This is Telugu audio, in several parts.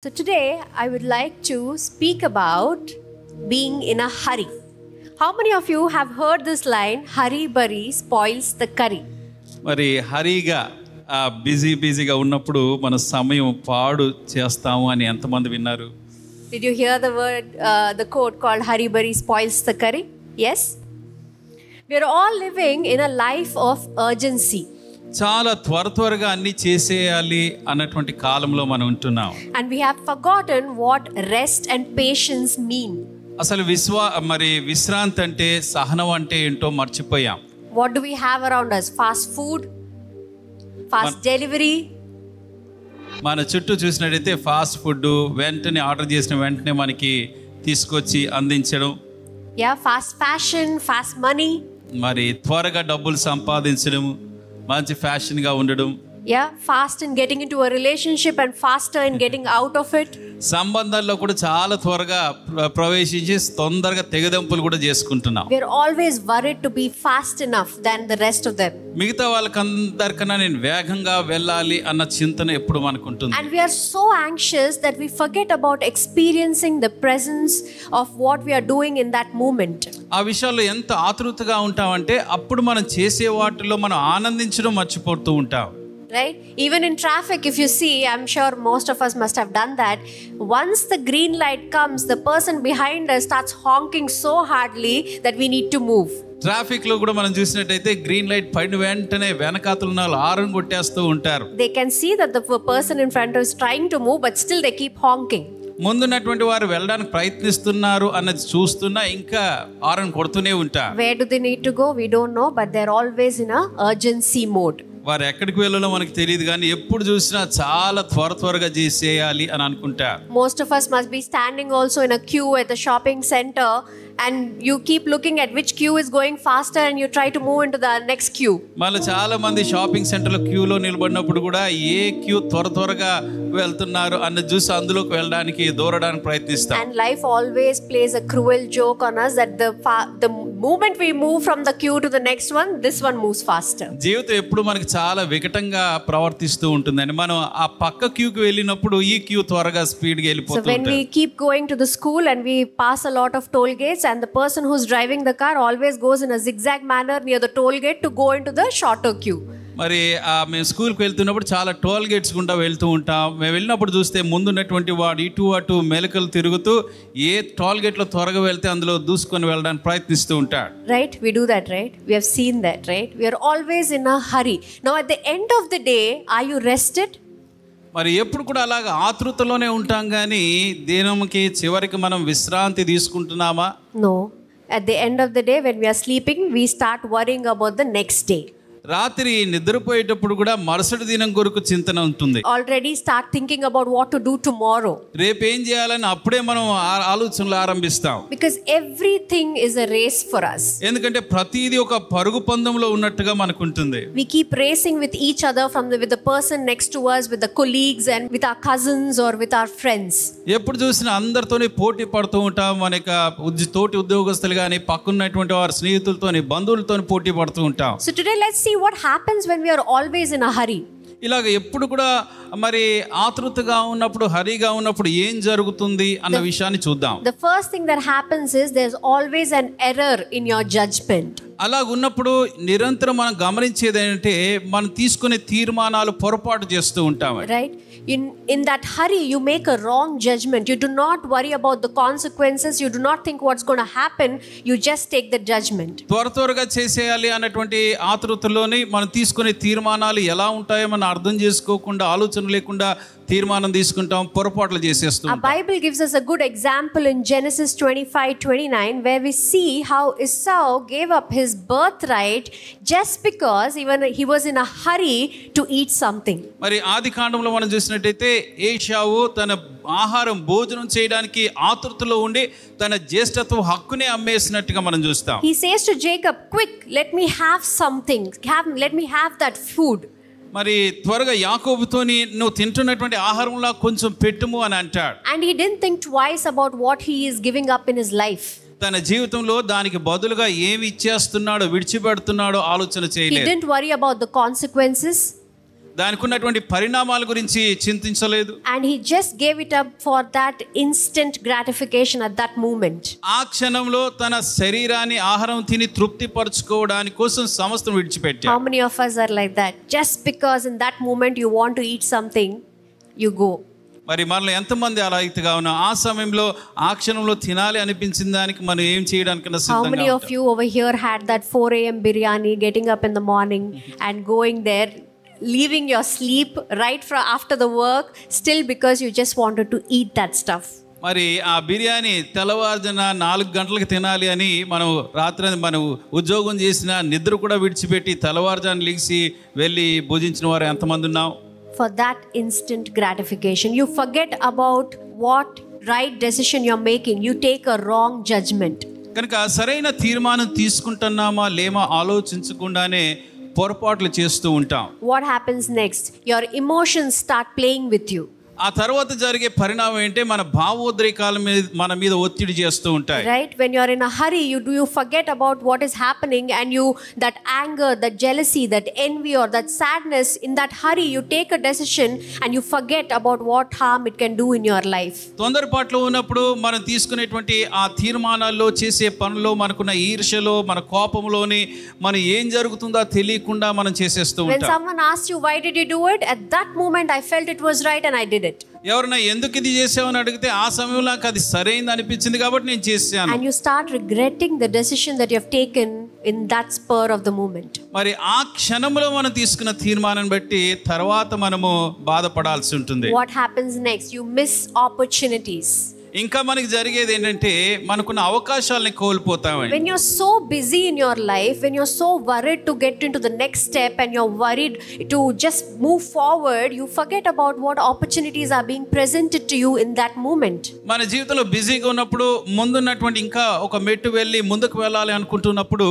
So today I would like to speak about being in a hurry. How many of you have heard this line, hurry burry spoils the curry? మరి హరిగా బిజీగా ఉన్నప్పుడు మన సమయం పాడు చేస్తాము అని ఎంతమంది విన్నారు? Did you hear the word, the quote called hurry burry spoils the curry? Yes? We are all living in a life of urgency. చాలా త్వరగా అన్ని చేసేయాలి అన్నటువంటి కాలంలో మనం ఉంటున్నాం. And we have forgotten what rest and patience mean. అసలు విశ్రాంతి అంటే సహనం అంటే ఏంటో మర్చిపోయాం. What do we have around us? Fast food, fast delivery. మన చుట్టూ చూసినట్టయితే ఫాస్ట్ ఫుడ్ వెంటనే ఆర్డర్ చేసిన వెంటనే మనకి తీసుకొచ్చి అందించడం. Yeah, fast fashion, fast money. మరి త్వరగా డబ్బులు సంపాదించడం, మంచి ఫ్యాషన్గా ఉండడం. Yeah, fast in getting into a relationship and faster in getting out of it. సంబంధాల్లో కూడా చాలా త్వరగా ప్రవేశించి తొందరగా తెగదెంపులు కూడా చేసుకుంటున్నాం. We are always worried to be fast enough than the rest of them. మిగతా వాళ్ళకందరికన్నా నేను వేగంగా వెళ్ళాలి అన్న చింతన ఎప్పుడు మనకు ఉంటుంది. And we are so anxious that we forget about experiencing the presence of what we are doing in that moment. ఆ విషయాల్లో ఎంత ఆతృతగా ఉంటామంటే అప్పుడు మనం చేసే వాటిలో మనం ఆనందించడం మర్చిపోతూ ఉంటాం. Right? Even in traffic, if you see, I'm sure most of us must have done that. Once the green light comes, the person behind us starts honking so hardly that we need to move. Traffic లో కూడా మనం చూసినట్టయితే గ్రీన్ లైట్ పడిన వెంటనే వెనకాతల ఉన్న వాళ్ళు హారన్ కొట్టేస్తూ ఉంటారు. They can see that the person in front is trying to move, but still they keep honking. ముందున్నటువంటి వారు వెళ్ళడానికి ప్రయత్నిస్తున్నారు అన్నది చూస్తున్నా ఇంకా హారన్ కొడుతూనే ఉంటారు. Where do they need to go? We don't know, but they're always in a urgency mode. వారు ఎక్కడికి వెళ్ళాలో మనకు తెలియదు కానీ ఎప్పుడు చూసినా చాలా త్వరగా చేసేయాలి అని అనుకుంటారు. Most of us must be standing also in a queue at the shopping center, and you keep looking at which queue is going faster and you try to move into the next queue. మళ్ళీ చాలా మంది షాపింగ్ సెంటర్లో క్యూలో నిలబడినప్పుడు కూడా ఏ క్యూ త్వరగా వెళ్తున్నారు అన్న చూసి అందులోకి వెళ్ళడానికి దూరడానికి ప్రయత్నిస్తాం. And life always plays a cruel joke on us that the moment we move from the queue to the next one, this one moves faster. జీవితం ఎప్పుడు మనకి చాలా వికటంగా ప్రవర్తిస్తూ ఉంటుందని మనం ఆ పక్క క్యూకి వెళ్ళినప్పుడు ఈ క్యూ త్వరగా స్పీడ్గా వెళ్ళిపోతూ ఉంటుంది. So when we keep going to the school and we pass a lot of toll gates, and the person who's driving the car always goes in a zigzag manner near the toll gate to go into the shorter queue. మరి మేము స్కూల్కి వెళ్తున్నప్పుడు చాలా టోల్ గేట్స్ గుండా వెళ్తూ ఉంటాం. మేము వెళ్ళినప్పుడు చూస్తే ముందున్నటువంటి వాడు ఇటు అటు మెలకలు తిరుగుతూ ఏ టోల్ గేట్లో త్వరగా వెళ్తే అందులో దూసుకొని వెళ్ళడానికి ప్రయత్నిస్తూ ఉంటాడు. Right? We do that, right? We have seen that, right? We are always in a hurry. Now at the end of the day, are you rested? మరి ఎప్పుడు కూడా అలాగా ఆతృతలోనే ఉంటాం కానీ దినంకి చివరికి మనం విశ్రాంతి తీసుకుంటున్నామా? No. At the end of the day, when we are sleeping, we start worrying about the next day. రాత్రి నిద్రపోయేటప్పుడు కూడా మరుసటి దినం కొరకు చింతన ఉంటుంది. Already start thinking about what to do tomorrow. రేపు ఏం చేయాలని అప్పుడే మనం ఆలోచనలు ఆరంభిస్తాం. Because everything is a race for us. ఎందుకంటే ప్రతిదీ ఒక పరుగు పందెంలో ఉన్నట్టుగా మనకు ఉంటుంది. We keep racing with each other with the person next to us, with the colleagues and with our cousins or with our friends. ఎప్పుడు చూసినా అందరితోనే పోటీ పడుతూ ఉంటాం. మనకి తోటి ఉద్యోగస్తులు కానీ పక్కన్నటువంటి వారి స్నేహితులతోని బంధువులతోని పోటీ పడుతూ ఉంటాం. So today let's see what happens when we are always in a hurry. ఇలాగ ఎప్పుడు కూడా మరి ఆతృతగా ఉన్నప్పుడు హరిగా ఉన్నప్పుడు ఏం జరుగుతుంది అన్న విషయాన్ని చూద్దాం. The first thing that happens is there's always an error in your judgment. అలా ఉన్నప్పుడు నిరంతరం మనం గమనించేది ఏంటంటే మనం తీసుకునే తీర్మానాలు పొరపాటు చేస్తూ ఉంటాం. Right? In that hurry you make a wrong judgment. You do not worry about the consequences. You do not think what's going to happen. You just take the judgment. త్వరగా చేసేయాలి అన్నటువంటి ఆతృతలోని మనం తీసుకునే తీర్మానాలు ఎలా ఉంటాయో మనం అర్థం చేసుకోకుండా ఆలోచన లేకుండా తీర్మానం తీసుకుంటాం, పొరపాట్లు చేసేస్తాం. Our Bible gives us a good example in Genesis 25:29 where we see how Esau gave up his birthright just because he was in a hurry to eat something. మరి ఆదికాండంలో మనం చూసినట్టయితే ఏశావు తన భోజనం చేయడానికి ఆతృతలో ఉండి తన జ్యేష్ఠత్వ హక్కునే అమ్మేసినట్టుగా మనం చూస్తాం. He says to Jacob, "Quick, let me have something. Let me have that food." మరి త్వరగా యాకోబుతోని నువ్వు తింటున్నటువంటి ఆహారంలో కొంచెం పెట్టుము అని అంటాడు. And he didn't think twice about what he is giving up in his life. తన జీవితంలో దానికి బదులుగా ఏమి ఇచ్చేస్తున్నాడో విడిచిపెడుతున్నాడో ఆలోచన చేయలేదు. He didn't worry about the consequences. దానికి ఉన్నటువంటి పరిణామాల గురించి చింతించలేదు. And he just gave it up for that instant gratification at that moment. ఆ క్షణంలో తన శరీరాన్ని ఆహారం తిని తృప్తి పరచుకోవడానికి కోసం సమస్తం విడిచిపెట్టాడు. How many of us are like that? Just because in that moment you want to eat something, you go. మరి మనలో ఎంతమంది అలా రీతిగా ఉన్నా ఆ సమయంలో ఆ క్షణంలో తినాలి అనిపించిన దానికి మనం ఏం చేయడానికన్నా How సిద్ధంగా many of you over here had that 4 a.m. biryani, getting up in the morning and going there, leaving your sleep right after the work, still because you just wanted to eat that stuff? మరి ఆ బిర్యానీ తెల్లవారుజామున 4 గంటలకు తినాలి అని మనం రాత్రి మనం ఉద్యోగం చేసిన నిద్ర కూడా విడిచిపెట్టి తెల్లవారుజామున లేచి వెళ్ళి భుజించిన వారు ఎంతమంది ఉన్నాం? For that instant gratification, you forget about what right decision you're making. You take a wrong judgment. కనుక సరైన తీర్మానం తీసుకుంటున్నామా లేమా ఆలోచించకుండానే పొరపాట్లు చేస్తూ ఉంటాం. What happens next? Your emotions start playing with you. ఆ తర్వాత జరిగే పరిణామం ఏంటంటే మన భావోద్రేకాల మీద మన మీద ఒత్తిడి చేస్తూ ఉంటాయి. Right, when you're in a hurry, you forget about what is happening, and that anger, that jealousy, that envy, or that sadness, in that hurry you take a decision and you forget about what harm it can do in your life. తొందరపాట్లో ఉన్నప్పుడు మనం తీసుకునేటువంటి ఆ తీర్మానాల్లో చేసే పనుల్లో మనకున్న ఈర్ష్యలో మన కోపంలోని మనం ఏం జరుగుతుందో తెలియకుండా మనం చేసేస్తూ When ఉంటాం. someone asks you why did you do it, at that moment I felt it was right and I did it. ఎవరైనా ఎందుకు ఇది చేసావని అడిగితే ఆ సమయంలో నాకు అది సరైనది అనిపించింది కాబట్టి నేను చేశాను. And you start regretting the decision that you have taken in that spur of the moment. మరి ఆ క్షణంలో మనం తీసుకున్న తీర్మానాన్ని బట్టి తర్వాత మనము బాధపడాల్సి ఉంటుంది. What happens next? You miss opportunities. ఇంకా మనకి జరిగేది ఏంటంటే మనకున్న అవకాశాలని కోల్పోతామండి. When you're so busy in your life, when you're so worried to get into the next step and you're worried to just move forward, you forget about what opportunities are being presented to you in that moment. మన జీవితంలో బిజీగా ఉన్నప్పుడు ముందున్నటువంటి ఇంకా ఒక మెట్టు వెళ్ళి ముందుకు వెళ్ళాలి అనుకుంటున్నప్పుడు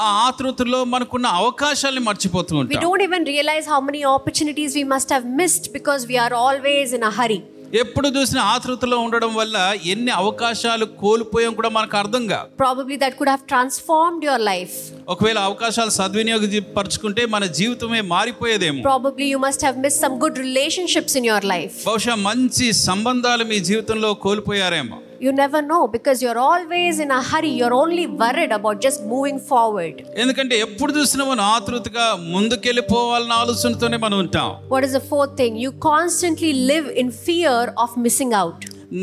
ఆ ఆతృతలో మనకున్న అవకాశాలని మర్చిపోతూ We ఉంటాం. don't even realize how many opportunities we must have missed because we are always in a hurry. ఎప్పుడు చూసిన ఆతృతలో ఉండడం వల్ల ఎన్ని అవకాశాలు కోల్పోయాం కూడా మనకు అర్థం కాదు. Probably that could have transformed your life. ఒకవేళ అవకాశాలు సద్వినియోగపరుచుకుంటే మన జీవితమే మారిపోయేదేమో. Probably you must have missed some good relationships in your life. బహుశా మంచి సంబంధాలు మీ జీవితంలో కోల్పోయారేమో. You never know because you're always in a hurry. You're only worried about just moving forward. ఎందుకంటే ఎప్పుడు చూసినా మనం ఆతృతగా ముందుకెళ్ళిపోవాలన్న ఆలోచనతోనే మనం ఉంటాం. What is the fourth thing? You constantly live in fear of missing out.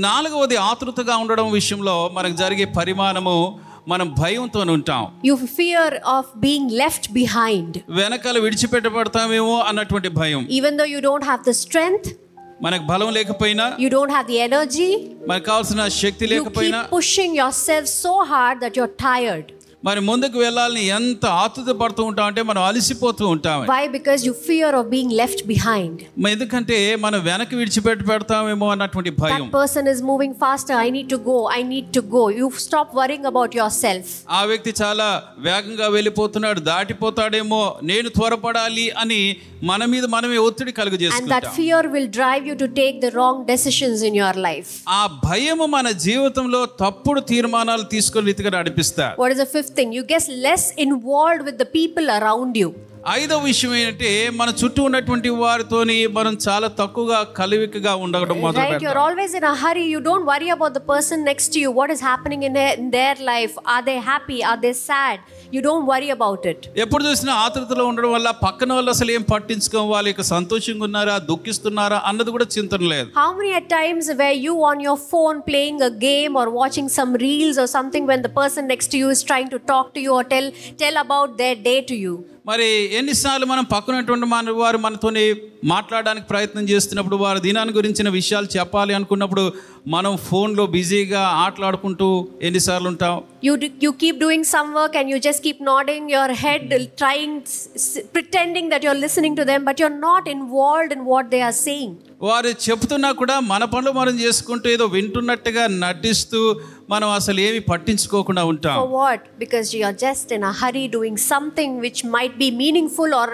నాలుగవది ఆతృతగా ఉండడం విషయంలో మనకు జరిగే పరిమాణము మనం భయంతో ఉంటాం. You fear of being left behind. వెనకాల విడిచిపెట్టబడతామేమో అన్నటువంటి భయం. Even though you don't have the strength, మనకు బలం లేకపోయినా, you don't have the energy, మనకు కావాల్సిన శక్తి you లేకపోయినా, keep pushing yourself so hard that you're tired. మరి ముందుకు వెళ్ళాలని ఎంత ఆతృత పడుతూ ఉంటాం అంటే మనం అలసిపోతూ ఉంటాం. Why? Because you fear of being left behind. ఎందుకంటే మనం వెనక్కి విడిచిపెడతామేమో అన్నటువంటి భయం. That person is moving faster. I need to go. I need to go. You stop worrying about yourself. ఆ వ్యక్తి చాలా వేగంగా వెళ్ళిపోతున్నాడు, దాటిపోతాడేమో, నేను త్వరపడాలి అని మన మీద మనమే ఒత్తిడి And కలుగజేసుకుంటాం. that fear will drive you to take the wrong decisions in your life. ఆ భయము మన జీవితంలో తప్పుడు తీర్మానాలు తీసుకునే రీతిగా నడిపిస్తారు. What is the fifth thing? You get less involved with the people around you. ఐదవ విషయం ఏంటంటే మన చుట్టూ ఉన్నటువంటి వారితోని మనం చాలా తక్కువగా కలివికగా ఉండడం మొదలు Right? You're పెడతాం. always in a hurry. You don't worry about the person next to you. What is happening in their life? Are they happy? Are they sad? You don't worry about it. ఎప్పుడు చూసినా ఆతృతలో ఉండడం వల్ల పక్కన వాళ్ళు అసలు ఏం పట్టించుకోవాలి, వాళ్ళు ఇక సంతోషంగా ఉన్నారా దుఃఖిస్తున్నారా అన్నది కూడా చింతన లేదు. How many times were you on your phone playing a game or watching some reels or something when the person next to you is trying to talk to you or tell about their day to you? మరి ఎన్నిసార్లు మనం పక్కనటువంటి మన వారు మనతోని మాట్లాడడానికి ప్రయత్నం చేస్తున్నప్పుడు వారి దినాన్ని గురించిన విషయాలు చెప్పాలి అనుకున్నప్పుడు మనం ఫోన్లో బిజీగా ఆటలాడుకుంటూ ఎన్నిసార్లు ఉంటాం. You keep doing some work and you just keep nodding your head, trying, pretending that you're listening to them, but you're not involved in what they are saying. వారు చెప్తున్నా కూడా మన పనులు మనం చేసుకుంటూ ఏదో వింటున్నట్టుగా నటిస్తూ మనం అసలు ఏమి పట్టించుకోకుండా ఉంటాం. For what? Because you are just in a hurry doing something which might be meaningful or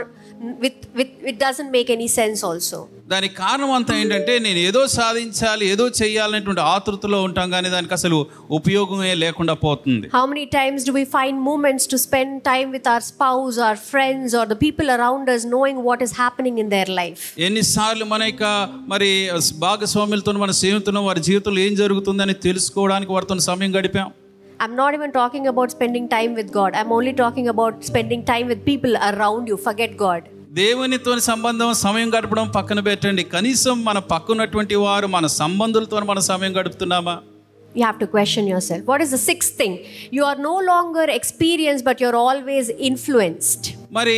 it doesn't make any sense also. దానికి కారణం అంతా ఏంటంటే నేను ఏదో సాధించాలి, ఏదో చేయాలనేటువంటి ఆతృతలో ఉంటాం, కానీ దానికి అసలు ఉపయోగమే లేకుండా పోతుంది. How many times do we find moments to spend time with our spouse, our friends, or the people around us, knowing what is happening in their life? ఎన్నిసార్లు మన యొక్క మరి భాగస్వాములతో మన స్నేహితులను వారి జీవితంలో ఏం జరుగుతుందని తెలుసుకోవడానికి వారితో సమయం గడిపాం. I'm not even talking about spending time with God. I'm only talking about spending time with people around you. Forget God. దేవునితో సంబంధం సమయం గడపడం పక్కన పెట్టండి, కనీసం మన పక్కనటువంటి వారు మన సంబంధులతో మన సమయం గడుపుతున్నామా? You have to question yourself. What is the sixth thing? You are no longer experienced, but you're always influenced. మరి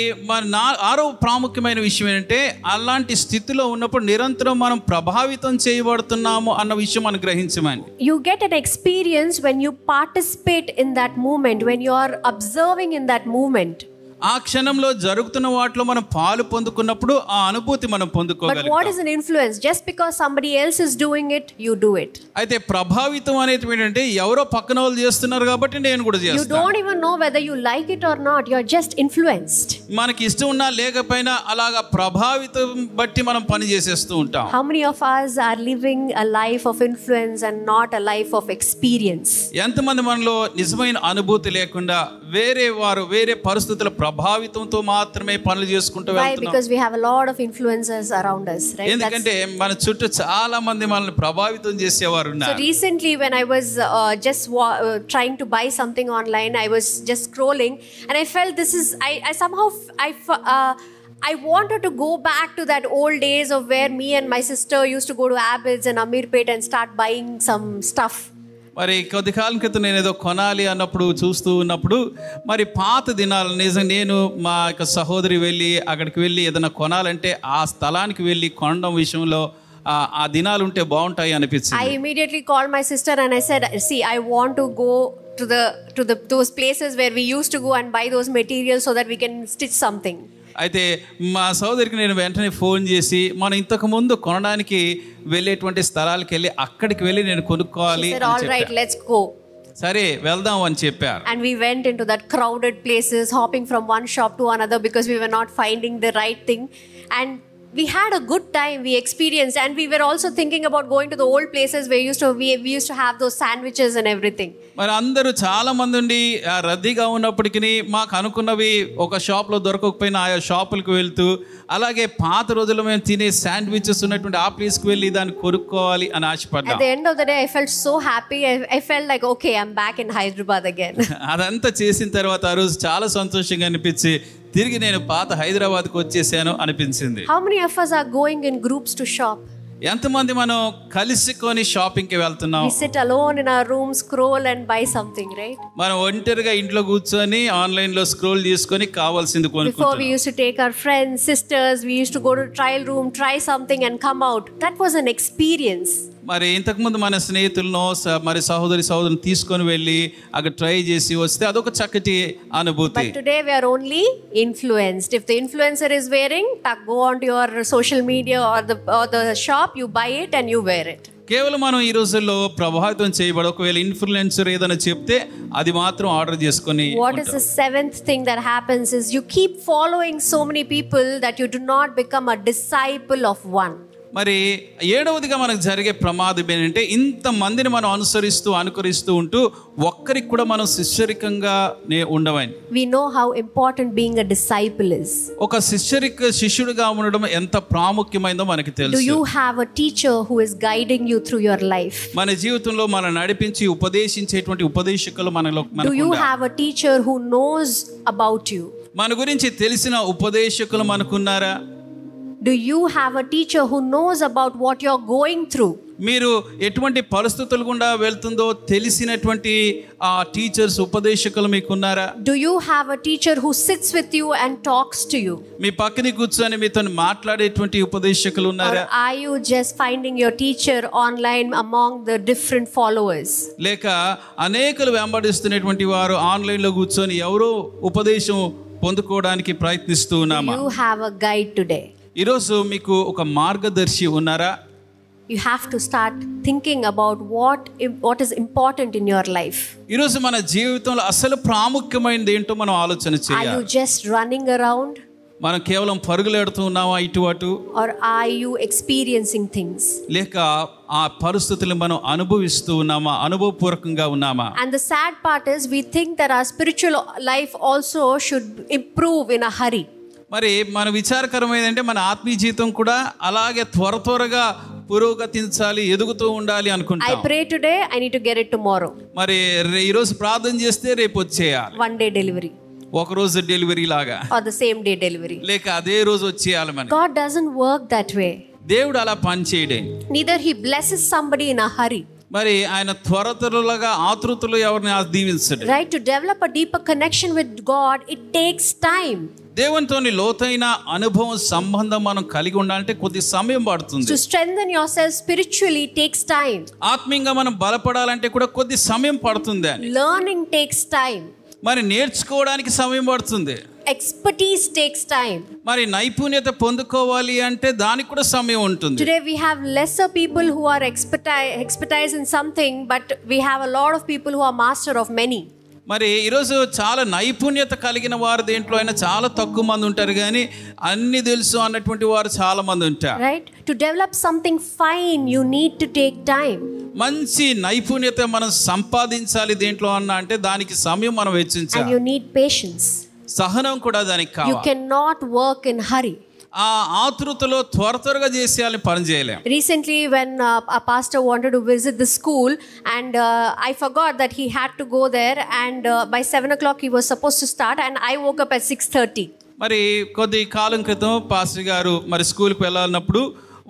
ఆరో ప్రాముఖ్యమైన విషయం ఏంటంటే అలాంటి స్థితిలో ఉన్నప్పుడు నిరంతరం మనం ప్రభావితం చేయబడుతున్నాము అన్న విషయం మనం గ్రహించమని. You get an experience when you participate in that movement, when you are observing in that movement. ఆ క్షణంలో జరుగుతున్న వాటిలో మనం పాలు పొందుకున్నప్పుడు ఆ అనుభూతి మనం పొందుకోగలుగుతాం. But what is an influence? Just because somebody else is doing it, you do it. అయితే ప్రభావితం అనేది ఏంటంటే ఎవరో పక్కన వాళ్ళు చేస్తున్నారు కాబట్టి నేను కూడా చేస్తాను. You don't even know whether you like it or not. You are just influenced. మనకి ఇష్టం ఉన్నా లేకపోయినా అలాగా ప్రభావితం బట్టి మనం పని చేసేస్తూ ఉంటాం. How many of us are living a life of influence and not a life of experience? ఎంతమంది మనలో నిజమైన అనుభూతి లేకుండా వేరే పరిస్థితుల ప్రభావితంతో మాత్రమే పనులు చేసుకుంటూ వెళ్తున్నాం. Why? Because we have a lot of influencers around us, right? ఎందుకంటే మన చుట్టూ చాలా మంది మనల్ని ప్రభావితం చేసేవారు ఉన్నారు. So recently when I was just trying to buy something online, I was just scrolling and I felt this is I somehow I wanted to go back to that old days of where me and my sister used to go to Abbott's and Amirpet and start buying some stuff. మరి కొద్ది కాలం క్రితం నేను ఏదో కొనాలి అన్నప్పుడు చూస్తూ ఉన్నప్పుడు మరి పాత దినాలు నిజంగా నేను మా యొక్క సహోదరి అక్కడికి వెళ్ళి ఏదైనా కొనాలంటే ఆ స్థలానికి వెళ్ళి కొనడం విషయంలో ఆ దినాలు ఉంటే బాగుంటాయి అనిపించింది. I immediately called my sister and I said, see, I want to go to those places where we used to go and buy those materials so that we can stitch something. అయితే మా సోదరికి నేను వెంటనే ఫోన్ చేసి మనం ఇంతకు ముందు కొనడానికి వెళ్ళేటువంటి స్థలాలకు వెళ్ళి అక్కడికి వెళ్ళి నేను కొనుక్కోవాలి అని చెప్పాను. All right, let's go. సరే వెళ్దాం అని చెప్పారు. And we went into that crowded places, hopping from one shop to another because we were not finding the right thing. And we had a good time. We experienced, and we were also thinking about going to the old places where we used to have those sandwiches and everything. మరి అందరూ చాలా మంది ఉండి రద్దీగా ఉన్నప్పటికీ మాకు అనుకున్నవి ఒక షాప్లో దొరకకపోయినా ఆయా షాపులకు వెళ్తూ అలాగే పాత రోజుల్లో మేము తినే శాండ్విచెస్ ఉన్నటువంటి ఆ ప్లేస్కి వెళ్ళి దాన్ని కొనుక్కోవాలి అని ఆశపడ్డాం. At the end of the day, I felt so happy. I felt like, okay, I'm back in Hyderabad again. అదంతా చేసిన తర్వాత ఆ రోజు చాలా సంతోషంగా అనిపించి తిరిగి నేను పాత హైదరాబాద్కి వచ్చేసాను అనిపించింది. How many of us are going in groups to shop? ఎంతమంది మనం కలిసికొని షాపింగ్కి వెళ్తున్నాం? We sit alone in our room, scroll and buy something, right? మనం ఒంటరిగా ఇంట్లో కూర్చొని ఆన్లైన్ లో స్క్రోల్ చేసుకొని కావాల్సింది కొనుక్కుంటాం. Before we used to take our friends, sisters, we used to go to trial room, try something and come out. That was an experience. మరి ఇంతకుముందు మన స్నేహితులను మరి సహోదరులను తీసుకొని వెళ్ళి అక్కడ ట్రై చేసి వస్తే అదొక చక్కటి అనుభూతి. But today we are only influenced. If the influencer is wearing, go on to your social media or the shop, you buy it and you wear it. కేవలం మనం ఈ రోజుల్లో ప్రభావితం చేయబడి ఒకవేళ ఇన్ఫ్లుయెన్సర్ ఏదైనా చెప్తే అది మాత్రం ఆర్డర్ చేసుకొని. What is the seventh thing that happens is you keep following so many people that you do not become a disciple of one. మరి ఏడవదిగా మనకు జరిగే ప్రమాదం ఏంటంటే ఇంతమందిని మనం అనుకరిస్తూ ఉంటూ ఒక్కరికి కూడా మనం శిష్యరికంగా ఉండవని. We know how important being a disciple is. ఒక శిష్యుడిగా ఉండడం ఎంత ప్రాముఖ్యమైనదో మనకి తెలుసు. Do you have a teacher who is guiding you through your life? మన జీవితంలో మనం నడిపించి ఉపదేశించేటువంటి ఉపదేశకులు మనలో Do you have a teacher who knows about you? మన గురించి తెలిసిన ఉపదేశకులు మనకున్నారా? Do you have a teacher who knows about what you're going through? మీరు ఎటువంటి పరిస్థితులు గుండా వెళ్తుందో తెలిసినటువంటి ఆ teachers ఉపదేశకులు మీకున్నారా? Do you have a teacher who sits with you and talks to you? మీ పక్కన కూర్చొని మీతో మాట్లాడేటువంటి ఉపదేశకులు ఉన్నారా? Or are you just finding your teacher online among the different followers? లేక అనేకులు వెంబడిస్తున్నటువంటి వారు ఆన్లైన్ లో కూర్చొని ఎవరో ఉపదేశం పొందుకోవడానికి ప్రయత్నిస్తూ ఉన్నామా? You have a guide today. ఈరోజు మీకు ఒక మార్గదర్శి ఉన్నారా? You have to start thinking about what is important in your life. ఈరోజు మన జీవితంలో అసలు ప్రాముఖ్యమైనది ఏంటో మనం ఆలోచన చేయాలి. Are you just running around? మనం కేవలం పరుగులెడుతూ ఉన్నామా ఇటు అటు, or are you experiencing things? లేక ఆ పరిస్థితులను మనం అనుభవిస్తూ ఉన్నామా, అనుభవపూర్వకంగా ఉన్నామా? And the sad part is we think that our spiritual life also should improve in a hurry. మరి మన విచారకరమైందంటే మన ఆత్మీయ జీవితం కూడా అలాగే త్వరగా పురోగతించాలి, ఎదుగుతూ ఉండాలి అనుకుంటాం. I pray today, I need to get it tomorrow. మరి ఈరోజు ప్రార్థన చేస్తే రేపు వచ్చేయాలి, One day delivery ఒక రోజు డెలివరీ లాగా, or the same day delivery. లేక అదే రోజు వచ్చేయాలి. మనకి God doesn't work that way. దేవుడు అలా పని చేయడే. Neither he blesses somebody in a hurry. మరి ఆయన త్వరగా ఆతృతలో ఎవరిని దీవించడు. Right, to develop a deeper connection with God, it takes time. దేవునితోని లోతైన అనుభవం, సంబంధం మనం కలిగి ఉండాలంటే కొద్ది సమయం పడుతుంది. To strengthen yourself spiritually takes time. ఆత్మీయంగా మనం బలపడాలంటే కూడా కొద్ది సమయం పడుతుంది అని. Learning takes time. మరి నేర్చుకోవడానికి సమయం పడుతుంది. Expertise takes time. మరి నైపుణ్యత పొందుకోవాలి అంటే దానికి కూడా సమయం ఉంటుంది. Today we have lesser people who are expertise in something, but we have a lot of people who are master of many. మరి ఈరోజు చాలా నైపుణ్యత కలిగిన వారు దేంట్లో అయినా చాలా తక్కువ మంది ఉంటారు, కానీ అన్ని తెలుసు అన్నటువంటి వారు చాలా మంది ఉంటారు. Right, to develop something fine you need to take time. మంచి నైపుణ్యత మనం సంపాదించాలి దేంట్లో అన్నా అంటే దానికి సమయం మనం వెచ్చించాలి. And you need patience. సహనం కూడా దానికి You కావాలి. cannot work in hurry. ఆ ఆతృతలో త్వరగా చేసేయాలని పని చేయలేం. Recently when a pastor wanted to visit the school and I forgot that he had to go there, and by 7 o'clock he was supposed to start, and I woke up at 6:30. మరి కొద్ది కాలం క్రితం పాస్టర్ గారు మరి స్కూల్కి వెళ్ళాలన్నప్పుడు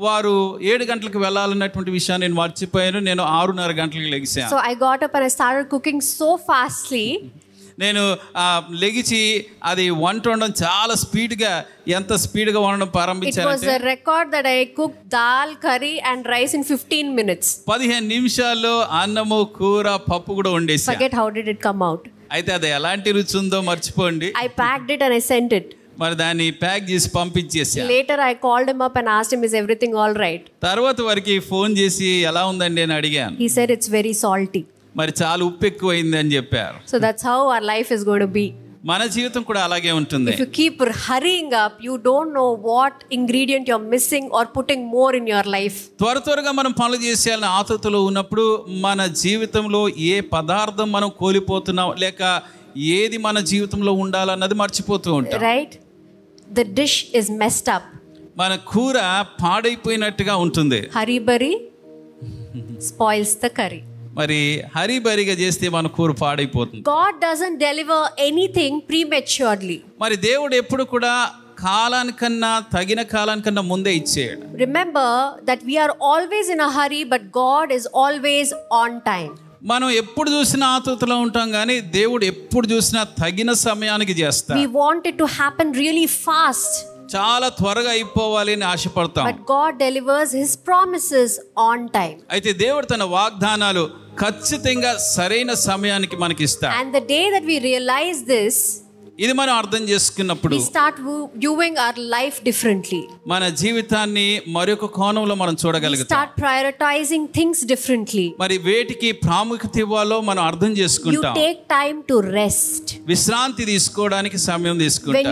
వారు 7 గంటలకు వెళ్ళాలన్నటువంటి విషయాన్ని నేను మర్చిపోయాను. నేను 6:30 గంటలకు లెగిసాను. So I got up and I started cooking so fastly. నేను లెగిచి అది వంట వండడం చాలా స్పీడ్గా, ఎంత స్పీడ్గా వండడం ప్రారంభించాను. It was a record that I cooked dal, curry and rice in 15 minutes. 15 నిమిషాల్లో అన్నము, కూర, పప్పు కూడా వండేసా. Forget how did it come out. అయితే అది ఎలాంటి రుచి ఉందో మర్చిపోండి. I packed it and I sent it. మరి దాన్ని ప్యాక్ చేసి పంపించేసా. Later I called him up and asked him, is everything all right? తర్వాత వారికి ఫోన్ చేసి ఎలా ఉందండి అని అడిగాను. He said it's very salty. మరి చాలా ఉప్పు ఎక్కువైంది అని చెప్పారు. So that's how our life is going to be. మన జీవితం కూడా అలాగే ఉంటుంది. If you keep hurrying up, you don't know what ingredient you're missing or putting more in your life. త్వరగా మనం పనులు చేసేయాలని ఆతృతలో ఉన్నప్పుడు మన జీవితంలో ఏ పదార్థం మనం కోల్పోతున్నాం, లేక ఏది మన జీవితంలో ఉండాలన్నది మర్చిపోతూ ఉంటాం. Right? The dish is messed up. మన కూర పాడైపోయినట్టుగా ఉంటుంది. Hurry burry spoils the curry. మరి హరిబరిగా చేస్తే మన కూర పాడైపోతుంది. God doesn't deliver anything prematurely. మరి దేవుడు ఎప్పుడు కూడా కాలానికన్నా, తగిన కాలానికన్నా ముందే ఇచ్చేయడు. Remember that we are always in a hurry, but God is always on time. మనం ఎప్పుడు చూసినా ఆతృతలో ఉంటాం, కానీ దేవుడు ఎప్పుడు చూసినా తగిన సమయానికి చేస్తాడు. We want it to happen really fast. చాలా త్వరగా అయిపోవాలి అని ఆశపడతాం. But God delivers his promises on time. అయితే దేవుడు తన వాగ్దానాలు ఖచ్చితంగా సరైన సమయానికి మనకి ఇస్తాడు. And the day that we realize this, ఇది మనం అర్థం చేసుకున్నప్పుడు we start viewing our life differently. మన జీవితాన్ని మరొక కోణంలో మనం చూడగలుగుతాం. We start prioritizing things differently. మరి వేటికి ప్రాముఖ్యత ఇవ్వాలో మనం అర్థం చేసుకుంటాం. You take time to rest. విశ్రాంతి తీసుకోవడానికి సమయం తీసుకుంటాం. When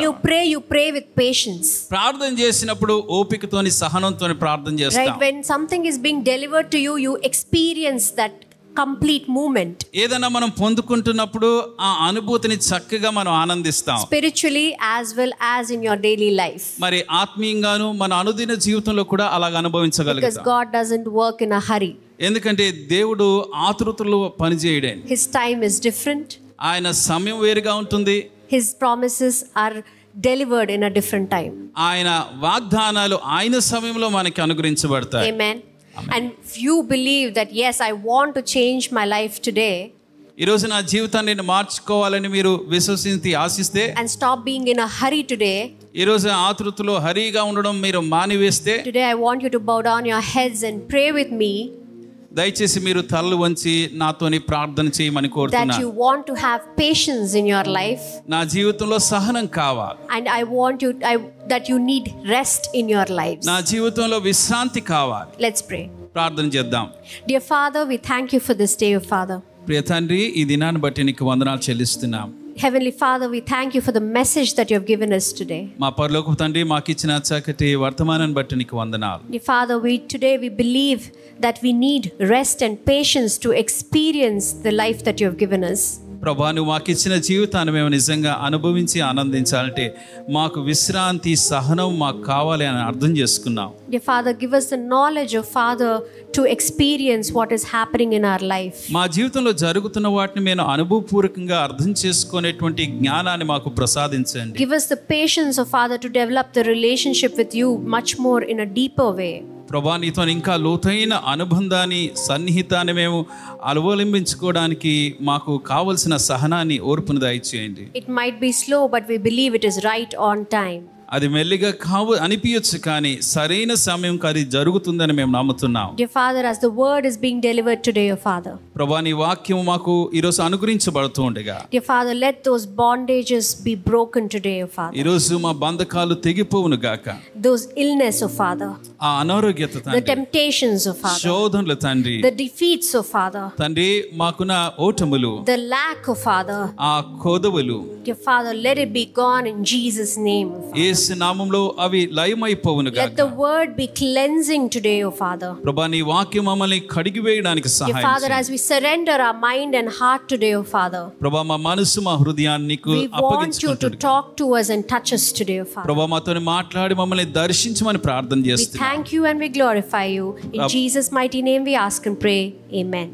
you pray with patience. ప్రార్థన చేసినప్పుడు ఓపికతోని, సహనంతోని ప్రార్థన చేస్తాం. Right, when something is being delivered to you, you experience that complete movement. ఏదైనా మనం పొందుకుంటున్నప్పుడు ఆ అనుభూతిని చక్కగా మనం ఆనందిస్తాం. Spiritually as well as in your daily life. మరి ఆత్మీయంగాను మన అనుదిన జీవితంలో కూడా అలాగ అనుభవించగలుగుతాం. Because God doesn't work in a hurry. ఎందుకంటే దేవుడు ఆతృతలో పనిచేయడే. His time is different. ఆయన సమయం వేరుగా ఉంటుంది. His promises are delivered in a different time. ఆయన వాగ్దానాలు ఆయన సమయంలో మనకి అనుగ్రహించబడతాయి. Amen. And if you believe that yes, I want to change my life today, ఈ రోజు నా జీవితాన్ని నేను మార్చుకోవాలని మీరు విశ్వసించి ఆశిస్తే, and stop being in a hurry today, ఈ రోజు ఆతృతలో హరిగా ఉండడం మీరు మానివేస్తే, today I want you to bow down your heads and pray with me. దయచేసి మీరు తలలు వంచి నాతోని ప్రార్థన చేయమని That కోరుతున్నాను. you want to have patience in your life. నా జీవితంలో సహనం కావాలి. And I want you that you need rest in your lives. నా జీవితంలో విశ్రాంతి కావాలి. Let's pray. ప్రార్థన చేద్దాం. Dear Father, we thank you for this day, Father. ప్రియ తండ్రి, ఈ దినాన్ని బట్టి నీకు వందనాలు చెల్లిస్తున్నాం. Heavenly Father, we thank you for the message that you have given us today. మా పరలోకపు తండ్రి మాకు ఇచ్చిన చక్కటి వర్తమానాన్ని బట్టి నీకు వందనాలు. Dear Father, today we believe that we need rest and patience to experience the life that you have given us. ప్రభా, నువ్వు మాకు ఇచ్చిన జీవితాన్ని మేము నిజంగా అనుభవించి ఆనందించాలంటే మాకు విశ్రాంతి, సహనం మాకు కావాలి అని అర్థం చేసుకున్నాం. Dear Father, give us the knowledge of Father to experience what is happening in our life. మా జీవితంలో జరుగుతున్న వాటిని మేము అనుభవపూర్వకంగా అర్థం చేసుకునేటువంటి జ్ఞానాన్ని మాకు ప్రసాదించండి. Give us the patience of Father to develop the relationship with you much more in a deeper way. ప్రభా, నీతో ఇంకా లోతైన అనుబంధాన్ని, సన్నిహితాన్ని మేము అవలంబించుకోవడానికి మాకు కావలసిన సహనాన్ని, ఓర్పును దయచేయండి. It might be slow, but we believe it is right on time. అది మెల్లిగా అనిపించచ్చు, కానీ సరైన సమయంకి అది జరుగుతుందని మేము నమ్ముతున్నాం. Dear Father, as the word is being delivered today, O Father, ప్రభా, నీ వాక్యం మాకు ఈరోజు అనుగ్రహించబడుతూ ఉండగా, dear Father, let those bondages be broken today, O Father. ఈరోజు మా బంధకాలు తెగిపోవును గాక. Those illness, O Father, ఆ అనారోగ్యత the తండ్రి, temptations, O Father, శోధనలు తండ్రి, the defeats, O Father, తండ్రి, మాకున్న ఓటములు, the lack, O Father, ఆ కొదవలు, dear Father, let it be gone in Jesus' name, O Father. యేసు నామములో అవి లయమైపోవును గాక. Let the word be cleansing today, O Father. ప్రభా, నీ వాక్యం మమ్మల్ని కడిగి వేయడానికి Dear సహాయం Father, చేయండి. as we surrender our mind and heart today, O Father, ప్రభా, మా మనసు, మా హృదయాన్ని నీకు we want you to అప్పగించుకుంటున్నాం. talk to us and touch us today, O Father. ప్రభా, మాతో మాట్లాడి మమ్మల్ని దర్శించమని ప్రార్థన We చేస్తున్నాం. thank you and we glorify you. In Jesus' mighty name we ask and pray. Amen.